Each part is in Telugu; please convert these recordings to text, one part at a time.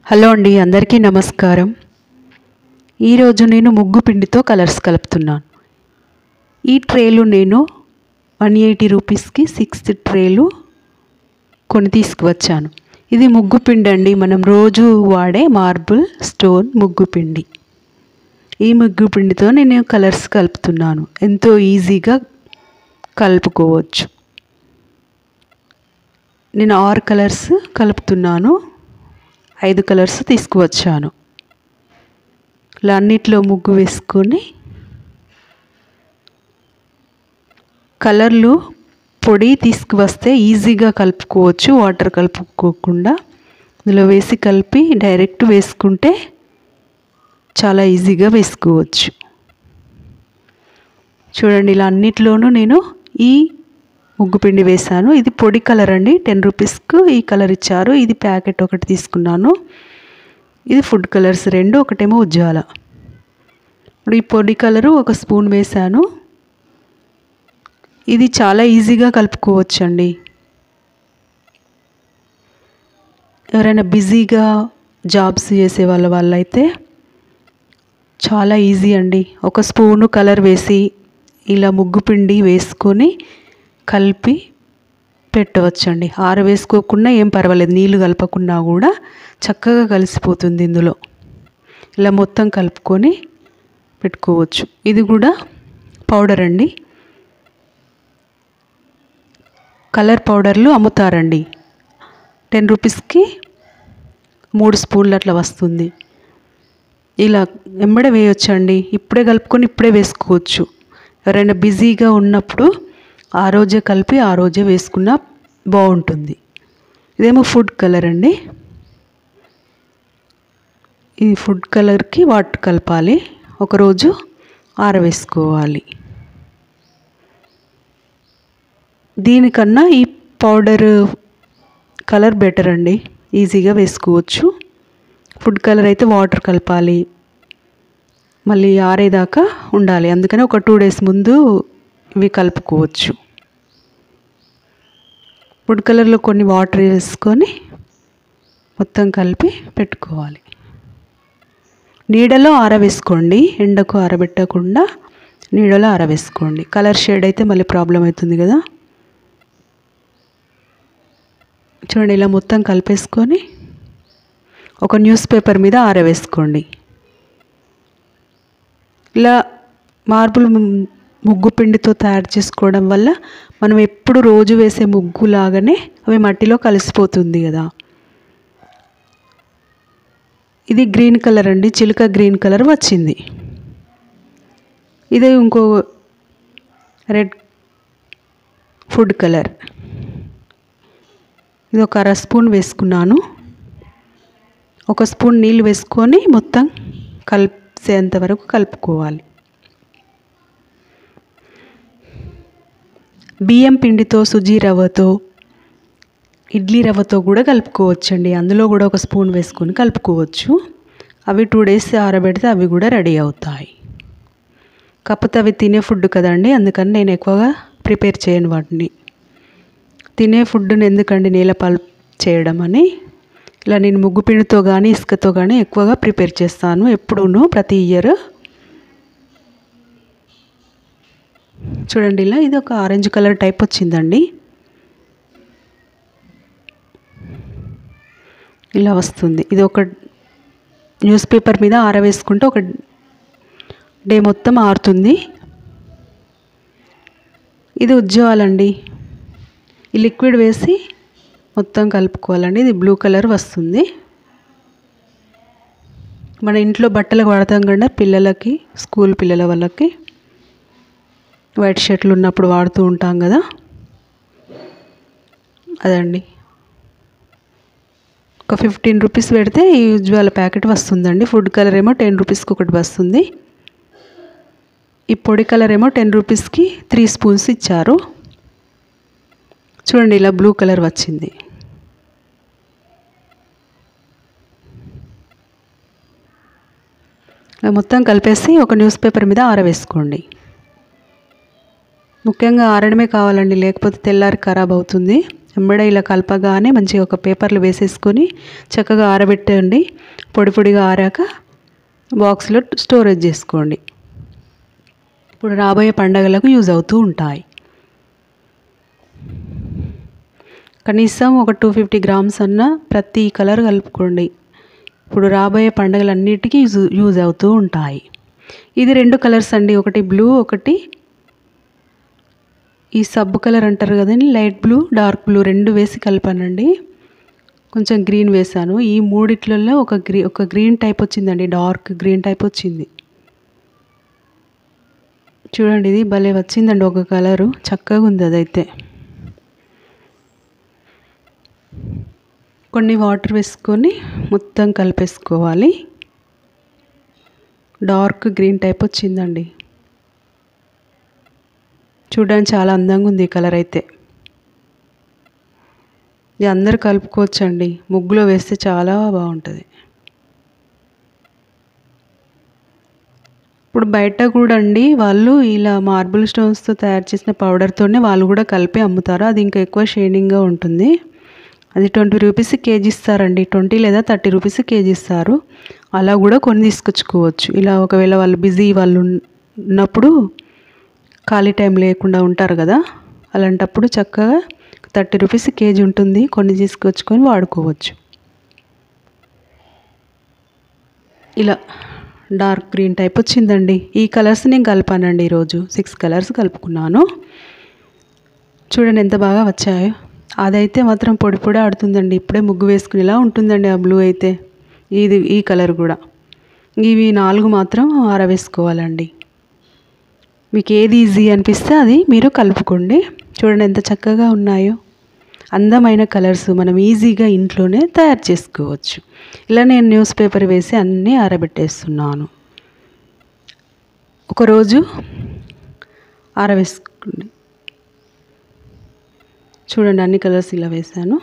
హలో అండి, అందరికీ నమస్కారం. ఈరోజు నేను ముగ్గు పిండితో కలర్స్ కలుపుతున్నాను. ఈ ట్రేలు నేను 180 రూపీస్కి 6 ట్రేలు కొని తీసుకువచ్చాను. ఇది ముగ్గు పిండి అండి, మనం రోజు వాడే మార్బుల్ స్టోన్ ముగ్గు పిండి. ఈ ముగ్గు పిండితో నేను కలర్స్ కలుపుతున్నాను. ఎంతో ఈజీగా కలుపుకోవచ్చు. నేను 6 కలర్స్ కలుపుతున్నాను. 5 కలర్స్ తీసుకువచ్చాను. ఇలా అన్నిట్లో ముగ్గు వేసుకొని కలర్లు పొడి తీసుకువస్తే ఈజీగా కలుపుకోవచ్చు. వాటర్ కలుపుకోకుండా ఇందులో వేసి కలిపి డైరెక్ట్ వేసుకుంటే చాలా ఈజీగా వేసుకోవచ్చు. చూడండి, ఇలా అన్నిట్లోనూ నేను ఈ ముగ్గు పిండి వేశాను. ఇది పొడి కలర్ అండి, 10 రూపీస్కు ఈ కలర్ ఇచ్చారు. ఇది ప్యాకెట్ ఒకటి తీసుకున్నాను. ఇది ఫుడ్ కలర్స్ 2, ఒకటేమో ఉజ్జాల. ఇప్పుడు ఈ పొడి కలరు 1 స్పూన్ వేశాను. ఇది చాలా ఈజీగా కలుపుకోవచ్చు అండి. ఎవరైనా బిజీగా జాబ్స్ చేసే వాళ్ళైతే చాలా ఈజీ అండి. 1 స్పూను కలర్ వేసి ఇలా ముగ్గు పిండి వేసుకొని కలిపి పెట్టవచ్చండి. వేసుకోకుండా ఏం పర్వాలేదు, నీళ్ళు కలపకుండా కూడా చక్కగా కలిసిపోతుంది. ఇందులో ఇలా మొత్తం కలుపుకొని పెట్టుకోవచ్చు. ఇది కూడా పౌడర్ అండి, కలర్ పౌడర్లు అమ్ముతారండి. 10 రూపీస్కి 3 స్పూన్లు అట్లా వస్తుంది. ఇలా వెంబడే వేయొచ్చండి. ఇప్పుడే కలుపుకొని ఇప్పుడే వేసుకోవచ్చు. ఎవరైనా బిజీగా ఉన్నప్పుడు ఆ రోజే కలిపి ఆ రోజే వేసుకున్నా బాగుంటుంది. ఇదేమో ఫుడ్ కలర్ అండి. ఈ ఫుడ్ కలర్కి వాటర్ కలపాలి, ఒకరోజు ఆరవేసుకోవాలి. దీనికన్నా ఈ పౌడర్ కలర్ బెటర్ అండి, ఈజీగా వేసుకోవచ్చు. ఫుడ్ కలర్ అయితే వాటర్ కలపాలి, మళ్ళీ ఆరేదాకా ఉండాలి. అందుకని ఒక 2 డేస్ ముందు ఇవి కలుపుకోవచ్చు. ఫుడ్ కలర్లో కొన్ని వాటర్ వేసుకొని మొత్తం కలిపి పెట్టుకోవాలి. నీడలో ఆరవేసుకోండి, ఎండకు ఆరబెట్టకుండా నీడలో ఆరవేసుకోండి. కలర్ షేడ్ అయితే మళ్ళీ ప్రాబ్లం అవుతుంది కదా. చూడండి, ఇలా మొత్తం కలిపేసుకొని ఒక న్యూస్ పేపర్ మీద ఆరవేసుకోండి. ఇలా మార్బుల్ ముగ్గు పిండితో తయారు చేసుకోవడం వల్ల మనం ఎప్పుడు రోజు వేసే ముగ్గు లాగానే అవి మట్టిలో కలిసిపోతుంది కదా. ఇది గ్రీన్ కలర్ అండి, చిలుక గ్రీన్ కలర్ వచ్చింది. ఇది ఇంకో రెడ్ ఫుడ్ కలర్. ఇది ఒక 1/2 స్పూన్ వేసుకున్నాను. 1 స్పూన్ నీళ్ళు వేసుకొని మొత్తం కలిసేంత వరకు కలుపుకోవాలి. బియ్యం పిండితో, సుజీ రవ్వతో, ఇడ్లీ రవ్వతో కూడా కలుపుకోవచ్చండి. అందులో కూడా 1 స్పూన్ వేసుకొని కలుపుకోవచ్చు. అవి 2 డేస్ ఆరబెడితే అవి కూడా రెడీ అవుతాయి. కాకపోతే అవి తినే ఫుడ్ కదండి, అందుకని నేను ఎక్కువగా ప్రిపేర్ చేయను వాటిని. తినే ఫుడ్ని ఎందుకండి నేలపాలు చేయడం అని ఇలా నేను ముగ్గు పిండితో కానీ ఇసుకతో కానీ ఎక్కువగా ప్రిపేర్ చేస్తాను ఎప్పుడూను, ప్రతి ఇయర్. చూడండి, ఇలా ఇది ఒక ఆరెంజ్ కలర్ టైప్ వచ్చిందండి. ఇలా వస్తుంది. ఇది ఒక న్యూస్ పేపర్ మీద ఆరవేసుకుంటే ఒక డే మొత్తం ఆరుతుంది. ఇది ఉజ్జాలండి. ఈ లిక్విడ్ వేసి మొత్తం కలుపుకోవాలండి. ఇది బ్లూ కలర్ వస్తుంది. మన ఇంట్లో బట్టలకు వాడతాం కదా, పిల్లలకి, స్కూల్ పిల్లల వాళ్ళకి వైట్ షర్ట్లు ఉన్నప్పుడు వాడుతూ ఉంటాం కదా, అదండి. ఒక 15 రూపీస్ పెడితే ఈ ఉజ్వాల ప్యాకెట్ వస్తుందండి. ఫుడ్ కలర్ ఏమో 10 రూపీస్కి ఒకటి వస్తుంది. ఈ పొడి కలర్ ఏమో 10 రూపీస్కి 3 స్పూన్స్ ఇచ్చారు. చూడండి, ఇలా బ్లూ కలర్ వచ్చింది. మొత్తం కలిపేసి ఒక న్యూస్ పేపర్ మీద ఆరవేసుకోండి. ముఖ్యంగా ఆరడమే కావాలండి, లేకపోతే తెల్లారి ఖరాబ్ అవుతుంది. వెంబడే ఇలా కలపగానే మంచిగా ఒక పేపర్లో వేసేసుకొని చక్కగా ఆరబెట్టండి. పొడి పొడిగా ఆరాక బాక్స్లో స్టోరేజ్ చేసుకోండి. ఇప్పుడు రాబోయే పండగలకు యూజ్ అవుతూ ఉంటాయి. కనీసం ఒక 250 గ్రామ్స్ అన్న ప్రతి కలర్ కలుపుకోండి. ఇప్పుడు రాబోయే పండుగలన్నిటికీ యూజ్ అవుతూ ఉంటాయి. ఇది 2 కలర్స్ అండి. ఒకటి బ్లూ, ఒకటి ఈ సబ్బు కలర్ అంటారు కదండి, లైట్ బ్లూ, డార్క్ బ్లూ 2 వేసి కలిపానండి. కొంచెం గ్రీన్ వేసాను. ఈ మూడిట్లలో ఒక గ్రీన్ టైప్ వచ్చిందండి, డార్క్ గ్రీన్ టైప్ వచ్చింది. చూడండి, ఇది భలే వచ్చిందండి ఒక కలరు, చక్కగా ఉంది అదైతే. కొన్ని వాటర్ వేసుకొని మొత్తం కలిపేసుకోవాలి. డార్క్ గ్రీన్ టైప్ వచ్చిందండి. చూడడానికి చాలా అందంగా ఉంది ఈ కలర్ అయితే. ఇది అందరు కలుపుకోవచ్చండి, ముగ్గులో వేస్తే చాలా బాగుంటుంది. ఇప్పుడు బయట కూడా అండి వాళ్ళు ఇలా మార్బుల్ స్టోన్స్తో తయారు చేసిన పౌడర్తోనే వాళ్ళు కూడా కలిపి అమ్ముతారు. అది ఇంకా ఎక్కువ షైనింగ్గా ఉంటుంది. అది 20 రూపీస్ కేజీ ఇస్తారండి. 20 లేదా 30 రూపీస్ కేజీ ఇస్తారు. అలా కూడా కొన్ని తీసుకొచ్చుకోవచ్చు. ఇలా ఒకవేళ వాళ్ళు బిజీ వాళ్ళు ఉన్నప్పుడు, ఖాళీ టైం లేకుండా ఉంటారు కదా, అలాంటప్పుడు చక్కగా 30 రూపీస్ కేజీ ఉంటుంది. కొన్ని తీసుకొచ్చుకొని వాడుకోవచ్చు. ఇలా డార్క్ గ్రీన్ టైప్ వచ్చిందండి. ఈ కలర్స్ నేను కలిపానండి ఈరోజు. 6 కలర్స్ కలుపుకున్నాను. చూడండి ఎంత బాగా వచ్చాయో. అదైతే మాత్రం పొడి పొడి ఆడుతుందండి. ఇప్పుడే ముగ్గు వేసుకునేలా ఉంటుందండి ఆ బ్లూ అయితే. ఈ కలర్ కూడా. ఇవి 4 మాత్రం ఆరవేసుకోవాలండి. మీకు ఏది ఈజీ అనిపిస్తే అది మీరు కలుపుకోండి. చూడండి ఎంత చక్కగా ఉన్నాయో. అందమైన కలర్స్ మనం ఈజీగా ఇంట్లోనే తయారు చేసుకోవచ్చు. ఇలా నేను న్యూస్ పేపర్ వేసి అన్నీ ఆరబెట్టేస్తున్నాను. ఒకరోజు ఆరవేసుకోండి. చూడండి అన్ని కలర్స్ ఇలా వేసాను.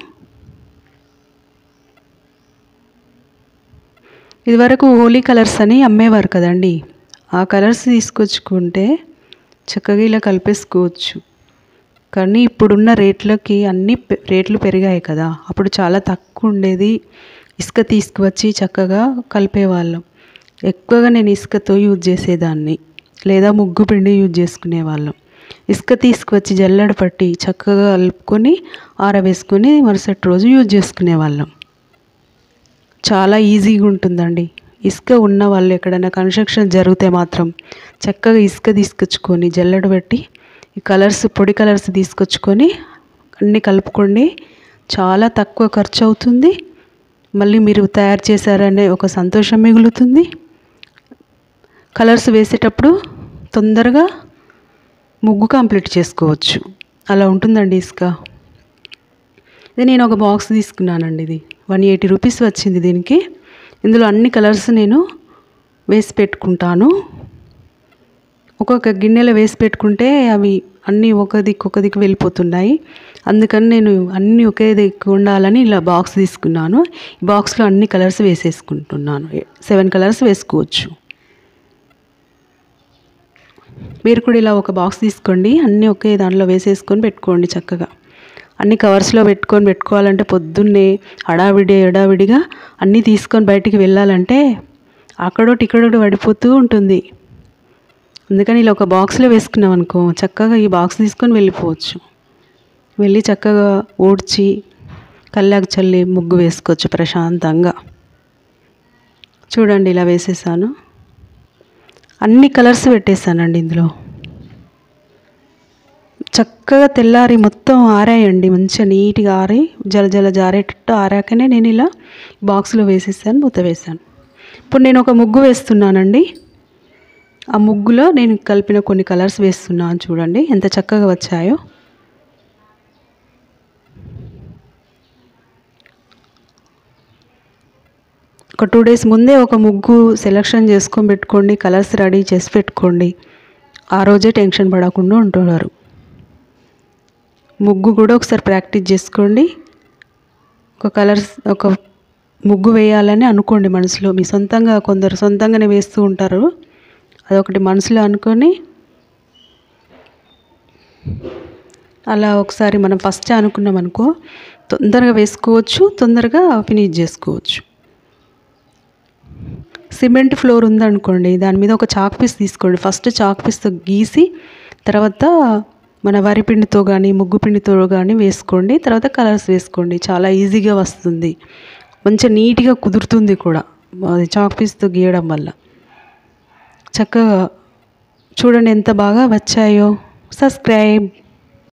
ఇదివరకు హోలీ కలర్స్ అని అమ్మేవారు కదండి, ఆ కలర్స్ తీసుకొచ్చుకుంటే చక్కగా ఇలా కలిపేసుకోవచ్చు. కానీ ఇప్పుడున్న రేట్లకి అన్ని రేట్లు పెరిగాయి కదా. అప్పుడు చాలా తక్కువ ఉండేది. ఇసుక తీసుకువచ్చి చక్కగా కలిపేవాళ్ళం. ఎక్కువగా నేను ఇసుకతో యూజ్ చేసేదాన్ని, లేదా ముగ్గు పిండి యూజ్ చేసుకునేవాళ్ళం. ఇసుక తీసుకువచ్చి జల్లెడ పట్టి చక్కగా కలుపుకొని ఆరవేసుకొని మరుసటి రోజు యూజ్ చేసుకునేవాళ్ళం. చాలా ఈజీగా ఉంటుందండి. ఇసుక ఉన్న వాళ్ళు ఎక్కడైనా కన్స్ట్రక్షన్ జరిగితే మాత్రం చక్కగా ఇసుక తీసుకొచ్చుకొని జల్లెడ పెట్టి ఈ కలర్స్, పొడి కలర్స్ తీసుకొచ్చుకొని అన్నీ కలుపుకోండి. చాలా తక్కువ ఖర్చు అవుతుంది. మళ్ళీ మీరు తయారు చేశారనే ఒక సంతోషం మిగులుతుంది. కలర్స్ వేసేటప్పుడు తొందరగా ముగ్గు కంప్లీట్ చేసుకోవచ్చు. అలా ఉంటుందండి ఇసుక. ఇది నేను ఒక బాక్స్ తీసుకున్నానండి. ఇది 180 రూపీస్ వచ్చింది దీనికి. ఇందులో అన్ని కలర్స్ నేను వేసి పెట్టుకుంటాను. ఒక్కొక్క గిన్నెలో వేసి పెట్టుకుంటే అవి అన్నీ ఒక దిక్కు వెళ్ళిపోతున్నాయి. అందుకని నేను అన్నీ ఒకే దిక్కు ఉండాలని ఇలా బాక్స్ తీసుకున్నాను. ఈ బాక్స్లో అన్ని కలర్స్ వేసేసుకుంటున్నాను. 7 కలర్స్ వేసుకోవచ్చు. మీరు కూడా ఇలా ఒక బాక్స్ తీసుకోండి, అన్నీ ఒకే దాంట్లో వేసేసుకొని పెట్టుకోండి. చక్కగా అన్ని కవర్స్లో పెట్టుకోవాలంటే పొద్దున్నే హడావిడిగా అన్నీ తీసుకొని బయటికి వెళ్ళాలంటే అక్కడోటి ఇక్కడోటి పడిపోతూ ఉంటుంది. అందుకని ఇలా ఒక బాక్స్లో వేసుకున్నాం అనుకో, చక్కగా ఈ బాక్స్ తీసుకొని వెళ్ళిపోవచ్చు. వెళ్ళి చక్కగా ఊడ్చి కల్లాకు చల్లి ముగ్గు వేసుకోవచ్చు ప్రశాంతంగా. చూడండి ఇలా వేసేసాను. అన్ని కలర్స్ పెట్టేశానండి ఇందులో. చక్కగా తెల్లారి మొత్తం ఆరాయండి, మంచిగా నీట్గా ఆరి జల జారేటట్టు ఆరాకనే నేను ఇలా బాక్స్లో వేసేసాను, మూత వేసాను. ఇప్పుడు నేను ఒక ముగ్గు వేస్తున్నానండి. ఆ ముగ్గులో నేను కలిపిన కొన్ని కలర్స్ వేస్తున్నాను. చూడండి ఎంత చక్కగా వచ్చాయో. ఒక 2 డేస్ ముందే ఒక ముగ్గు సెలెక్షన్ చేసుకొని పెట్టుకోండి, కలర్స్ రెడీ చేసి పెట్టుకోండి. ఆ రోజే టెన్షన్ పడకుండా ఉంటున్నారు. ముగ్గు కూడా ఒకసారి ప్రాక్టీస్ చేసుకోండి. ఒక ముగ్గు వేయాలని అనుకోండి మనసులో. మీ సొంతంగా కొందరు సొంతంగానే వేస్తూ ఉంటారు. అదొకటి మనసులో అనుకొని అలా ఒకసారి మనం ఫస్ట్ అనుకున్నాం అనుకో, తొందరగా వేసుకోవచ్చు, తొందరగా ఫినిష్ చేసుకోవచ్చు. సిమెంట్ ఫ్లోర్ ఉందనుకోండి, దాని మీద ఒక చాక్ పీస్ తీసుకోండి. ఫస్ట్ చాక్ పీస్తో గీసి తర్వాత మన వరిపిండితో కానీ ముగ్గు పిండితో కానీ వేసుకోండి. తర్వాత కలర్స్ వేసుకోండి. చాలా ఈజీగా వస్తుంది, మంచిగా నీట్గా కుదురుతుంది కూడా అది చాక్ పీస్తో గీయడం వల్ల. చక్కగా చూడండి ఎంత బాగా వచ్చాయో. సబ్స్క్రైబ్.